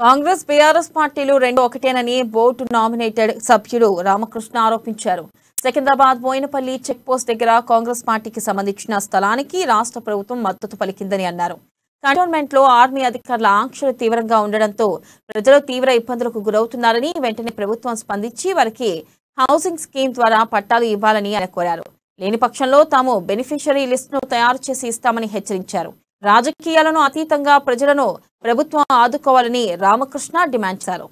Congress BRS పార్టీలు రెండు ఒకటేనని board nominated సభ్యుడు రామకృష్ణ ఆరోపించారు. సికింద్రాబాద్ బోయినపల్లి చెక్ పోస్ట్ దగ్గర కాంగ్రెస్ పార్టీకి సంబంధించిన స్థలానికి రాష్ట్ర ప్రభుత్వం మద్దతు పలికిందని అన్నారు. కంటోన్మెంట్ లో ఆర్మీ అధికారుల ఆంక్షలు తీవ్రంగా ఉండడంతో ప్రజలు తీవ్ర ఇబ్బందులకు గురవుతున్నారని, వెంటనే ప్రభుత్వం స్పందించి వారికి హౌసింగ్ స్కీమ్ ద్వారా పట్టాలు ఇవ్వాలని ఆయన కోరారు. లేని పక్షంలో తాము బెనిఫిషరీ లిస్టును తయారు చేసి ఇస్తామని హెచ్చరించారు. రాజకీయాలను అతీతంగా ప్రజలను ప్రభుత్వం ఆదుకోవాలని రామకృష్ణ డిమాండ్ చేశారు.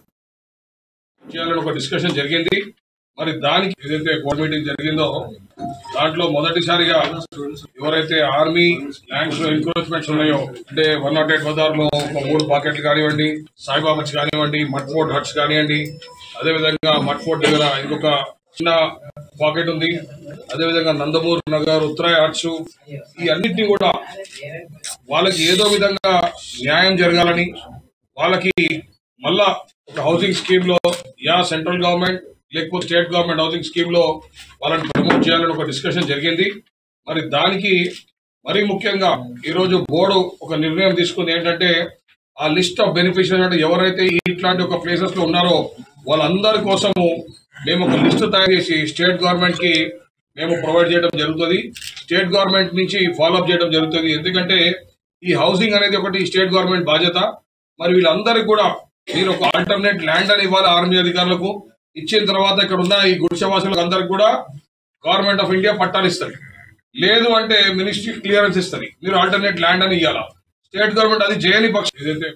డిస్కషన్ జరిగింది. మరి దానికి ఏదైతే బోర్డు మీటింగ్ జరిగిందో దాంట్లో మొదటిసారిగా ఎవరైతే ఆర్మీ ల్యాండ్స్ లో ఎంక్రోచ్మెంట్స్ ఉన్నాయో, అంటే 108 బజార్లో 3 పాకెట్లు కానివ్వండి, సాయిబాబాస్ కానివ్వండి, మట్ఫోర్డ్ హట్స్ కానివ్వండి, అదేవిధంగా మట్ఫోర్డ్ దగ్గర ఇంకొక చిన్న పాకెట్ ఉంది, అదేవిధంగా నందమూర్ నగర్, ఉత్తరాయ్ హట్స్, ఈ అన్నింటినీ కూడా వాళ్ళకి ఏదో విధంగా న్యాయం జరగాలని, వాళ్ళకి మళ్ళా ఒక హౌసింగ్ స్కీమ్ లో సెంట్రల్ గవర్నమెంట్ లేకపోతే స్టేట్ గవర్నమెంట్ హౌసింగ్ స్కీమ్ లో వాళ్ళని ప్రమోట్ చేయాలని ఒక డిస్కషన్ జరిగింది. మరి దానికి మరీ ముఖ్యంగా ఈరోజు బోర్డు ఒక నిర్ణయం తీసుకుంది. ఏంటంటే ఆ లిస్ట్ ఆఫ్ బెనిఫిషియరీ అంటే ఎవరైతే ఇట్లాంటి ఒక ప్లేసెస్ లో ఉన్నారో వాళ్ళందరి కోసము మేము ఒక లిస్ట్ తయారు చేసి స్టేట్ గవర్నమెంట్ కి మేము ప్రొవైడ్ చేయడం జరుగుతుంది. స్టేట్ గవర్నమెంట్ నుంచి ఫాలోఅప్ చేయడం జరుగుతుంది. ఎందుకంటే ఈ హౌసింగ్ అనేది ఒకటి స్టేట్ గవర్నమెంట్ బాధ్యత. మరి వీళ్ళందరికీ కూడా మీరు ఒక ఆల్టర్నేట్ ల్యాండ్ అని ఇవ్వాలి. ఆర్మీ అధికారులకు ఇచ్చిన తర్వాత ఇక్కడ ఉన్న ఈ గుడిసెవాసులకు అందరికి కూడా గవర్నమెంట్ ఆఫ్ ఇండియా పట్టాలు ఇస్తుంది. లేదు అంటే మినిస్ట్రీ క్లియరెన్స్ ఇస్తుంది. మీరు ఆల్టర్నేట్ ల్యాండ్ అని ఇవ్వాలా. స్టేట్ గవర్నమెంట్ అది చేయని పక్షం ఏదైతే